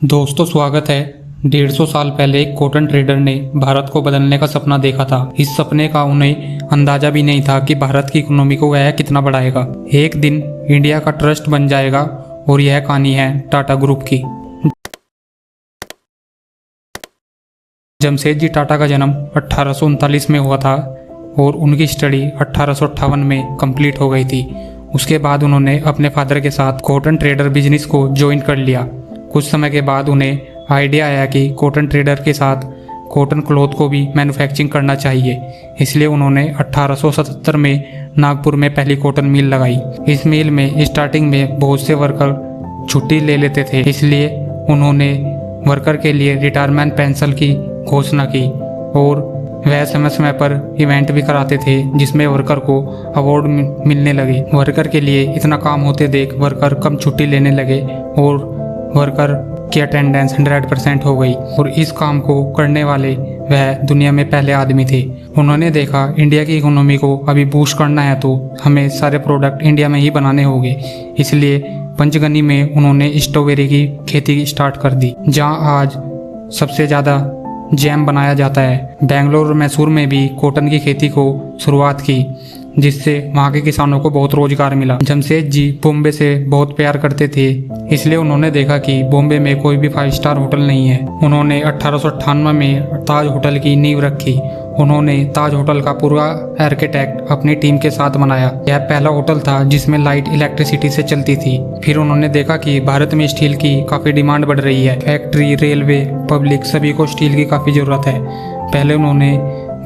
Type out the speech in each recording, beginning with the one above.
दोस्तों स्वागत है। 150 साल पहले एक कॉटन ट्रेडर ने भारत को बदलने का सपना देखा था। इस सपने का उन्हें अंदाजा भी नहीं था कि भारत की इकोनॉमी को वह कितना बढ़ाएगा। एक दिन इंडिया का ट्रस्ट बन जाएगा और यह कहानी है टाटा ग्रुप की। जमशेदजी टाटा का जन्म 1839 में हुआ था और उनकी स्टडी 1858 में कंप्लीट हो गई थी। उसके बाद उन्होंने अपने फादर के साथ कॉटन ट्रेडर बिजनेस को ज्वाइन कर लिया। कुछ समय के बाद उन्हें आइडिया आया कि कॉटन ट्रेडर के साथ कॉटन क्लॉथ को भी मैन्युफैक्चरिंग करना चाहिए। इसलिए उन्होंने 1877 में नागपुर में पहली कॉटन मिल लगाई। इस मिल में स्टार्टिंग में बहुत से वर्कर छुट्टी ले लेते थे, इसलिए उन्होंने वर्कर के लिए रिटायरमेंट पेंशन की घोषणा की और वह समय समय पर इवेंट भी कराते थे जिसमें वर्कर को अवार्ड मिलने लगे। वर्कर के लिए इतना काम होते देख वर्कर कम छुट्टी लेने लगे और वर्कर की अटेंडेंस 100% हो गई और इस काम को करने वाले वह दुनिया में पहले आदमी थे। उन्होंने देखा इंडिया की इकोनॉमी को अभी बूस्ट करना है तो हमें सारे प्रोडक्ट इंडिया में ही बनाने होंगे। इसलिए पंचगनी में उन्होंने स्ट्रॉबेरी की खेती स्टार्ट कर दी, जहां आज सबसे ज़्यादा जैम बनाया जाता है। बेंगलोर और मैसूर में भी कॉटन की खेती को शुरुआत की, जिससे वहाँ के किसानों को बहुत रोजगार मिला। जमशेद जी बॉम्बे से बहुत प्यार करते थे, इसलिए उन्होंने देखा कि बॉम्बे में कोई भी 5 स्टार होटल नहीं है। उन्होंने 1898 में ताज होटल की नींव रखी। उन्होंने ताज होटल का पूरा आर्किटेक्ट अपनी टीम के साथ बनाया। यह पहला होटल था जिसमें लाइट इलेक्ट्रिसिटी से चलती थी। फिर उन्होंने देखा कि भारत में स्टील की काफ़ी डिमांड बढ़ रही है। फैक्ट्री, रेलवे, पब्लिक सभी को स्टील की काफ़ी ज़रूरत है। पहले उन्होंने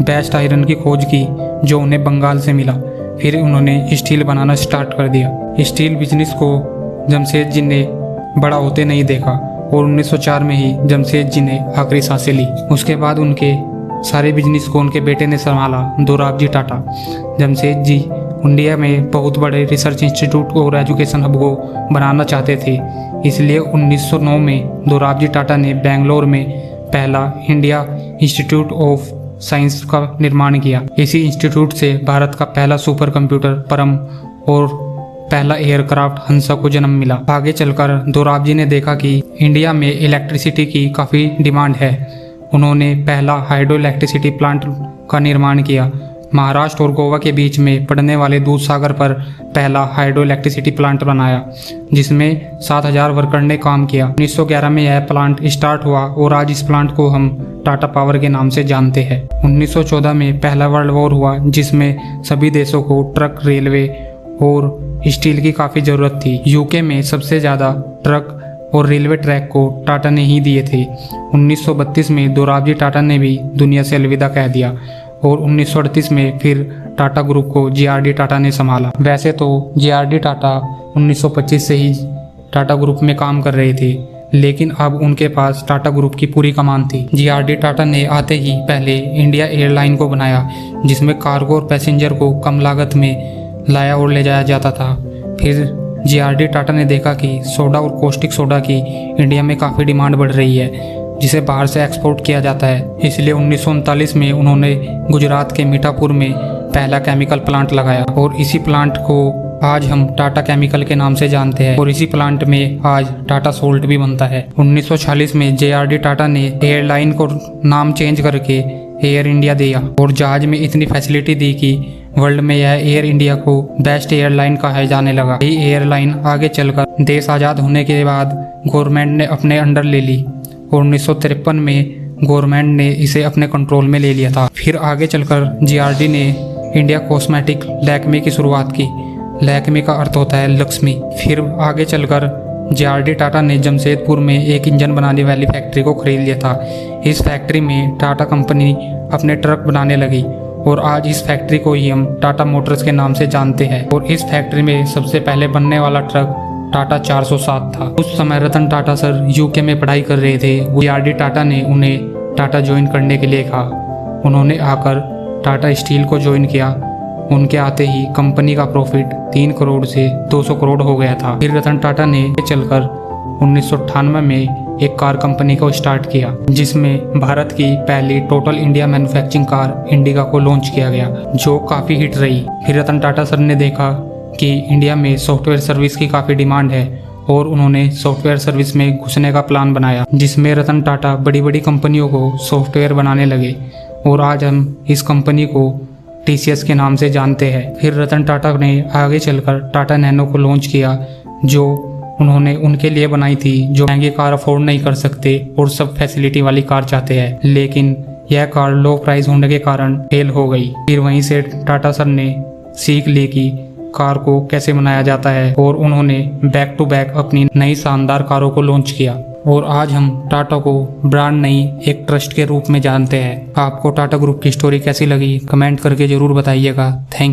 बेस्ट आयरन की खोज की जो उन्हें बंगाल से मिला। फिर उन्होंने स्टील बनाना स्टार्ट कर दिया। स्टील बिजनेस को जमशेद जी ने बड़ा होते नहीं देखा और 1904 में ही जमशेद जी ने आखिरी सांसें ली। उसके बाद उनके सारे बिजनेस को उनके बेटे ने संभाला, दोराबजी टाटा। जमशेद जी इंडिया में बहुत बड़े रिसर्च इंस्टीट्यूट और एजुकेशन हब को बनाना चाहते थे, इसलिए 1909 में दोराबजी टाटा ने बेंगलोर में पहला इंडिया इंस्टीट्यूट ऑफ साइंस का निर्माण किया। इसी इंस्टीट्यूट से भारत का पहला सुपर कंप्यूटर परम और पहला एयरक्राफ्ट हंसा को जन्म मिला। आगे चलकर दोराबजी ने देखा कि इंडिया में इलेक्ट्रिसिटी की काफ़ी डिमांड है। उन्होंने पहला हाइड्रो इलेक्ट्रिसिटी प्लांट का निर्माण किया। महाराष्ट्र और गोवा के बीच में पड़ने वाले दूध सागर पर पहला हाइड्रो इलेक्ट्रिसिटी प्लांट बनाया, जिसमें 7000 वर्कर ने काम किया। 1911 में यह प्लांट स्टार्ट हुआ और आज इस प्लांट को हम टाटा पावर के नाम से जानते हैं। 1914 में पहला वर्ल्ड वॉर हुआ, जिसमें सभी देशों को ट्रक, रेलवे और स्टील की काफ़ी ज़रूरत थी। यूके में सबसे ज़्यादा ट्रक और रेलवे ट्रैक को टाटा ने ही दिए थे। 1932 में दोराबजी टाटा ने भी दुनिया से अलविदा कह दिया और 1938 में फिर टाटा ग्रुप को जीआरडी टाटा ने संभाला। वैसे तो जीआरडी टाटा 1925 से ही टाटा ग्रुप में काम कर रहे थे, लेकिन अब उनके पास टाटा ग्रुप की पूरी कमान थी। जीआरडी टाटा ने आते ही पहले इंडिया एयरलाइन को बनाया, जिसमें कार्गो और पैसेंजर को कम लागत में लाया और ले जाया जाता था। फिर जीआरडी टाटा ने देखा कि सोडा और कॉस्टिक सोडा की इंडिया में काफ़ी डिमांड बढ़ रही है, जिसे बाहर से एक्सपोर्ट किया जाता है। इसलिए 1939 में उन्होंने गुजरात के मीठापुर में पहला केमिकल प्लांट लगाया और इसी प्लांट को आज हम टाटा केमिकल के नाम से जानते हैं और इसी प्लांट में आज टाटा सोल्ट भी बनता है। 1946 में जीआरडी टाटा ने एयरलाइन को नाम चेंज करके एयर इंडिया दिया और जहाज में इतनी फैसिलिटी दी कि वर्ल्ड में यह एयर इंडिया को बेस्ट एयरलाइन कहा जाने लगा। यही एयरलाइन आगे चलकर देश आज़ाद होने के बाद गवर्नमेंट ने अपने अंडर ले ली और 1953 में गवर्नमेंट ने इसे अपने कंट्रोल में ले लिया था। फिर आगे चलकर जीआरडी ने इंडिया कॉस्मेटिक लैक्मे की शुरुआत की। लैक्मे का अर्थ होता है लक्ष्मी। फिर आगे चलकर जीआरडी टाटा ने जमशेदपुर में एक इंजन बनाने वाली फैक्ट्री को खरीद लिया था। इस फैक्ट्री में टाटा कंपनी अपने ट्रक बनाने लगी और आज इस फैक्ट्री को ही हम टाटा मोटर्स के नाम से जानते हैं और इस फैक्ट्री में सबसे पहले बनने वाला ट्रक टाटा 407 था। उस समय रतन टाटा सर यूके में पढ़ाई कर रहे थे। जीआरडी टाटा ने उन्हें टाटा ज्वाइन करने के लिए कहा। उन्होंने आकर टाटा स्टील को ज्वाइन किया। उनके आते ही कंपनी का प्रॉफिट 3 करोड़ से 200 करोड़ हो गया था। फिर रतन टाटा ने चलकर 1998 में एक कार कंपनी को स्टार्ट किया, जिसमें भारत की पहली total India manufacturing car indica को लॉन्च किया गया, जो काफ़ी हिट रही। फिर रतन टाटा सर ने देखा कि इंडिया में सॉफ्टवेयर सर्विस की काफ़ी डिमांड है और उन्होंने सॉफ्टवेयर सर्विस में घुसने का प्लान बनाया, जिसमें रतन टाटा बड़ी बड़ी कंपनियों को सॉफ्टवेयर बनाने लगे और आज हम इस कंपनी को TCS के नाम से जानते हैं। फिर रतन टाटा ने आगे चलकर टाटा नैनो को लॉन्च किया, जो उन्होंने उनके लिए बनाई थी जो महंगी कार अफोर्ड नहीं कर सकते और सब फैसिलिटी वाली कार चाहते हैं, लेकिन यह कार लो प्राइस होने के कारण फेल हो गई। फिर वहीं से टाटा सर ने सीख ली कि कार को कैसे बनाया जाता है और उन्होंने बैक टू बैक अपनी नई शानदार कारों को लॉन्च किया और आज हम टाटा को ब्रांड नहीं एक ट्रस्ट के रूप में जानते हैं। आपको टाटा ग्रुप की स्टोरी कैसी लगी कमेंट करके जरूर बताइएगा। थैंक